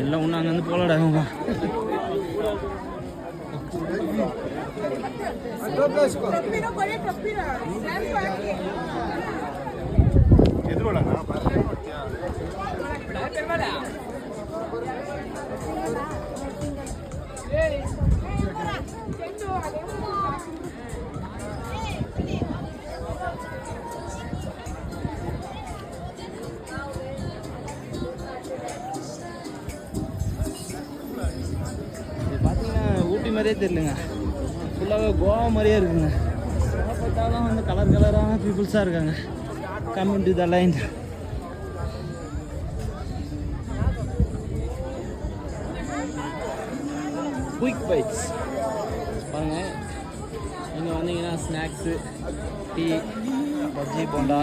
எல்லாம் ஒன்று அங்கேருந்து போலாடாங்கம்மா. பார்த்தீங்கன்னா ஊட்டி மாதிரியே தெரியலங்க, ஃபுல்லாகவே கோவா மாதிரியே இருக்குங்க. பார்த்தாலும் வந்து கலர் கலரான பீப்புள்ஸாக இருக்காங்க. Coming to the line. Quick bites பாருங்கள், நீங்கள் வந்தீங்கன்னா ஸ்நாக்ஸு, டீ, பஜ்ஜி, போண்டா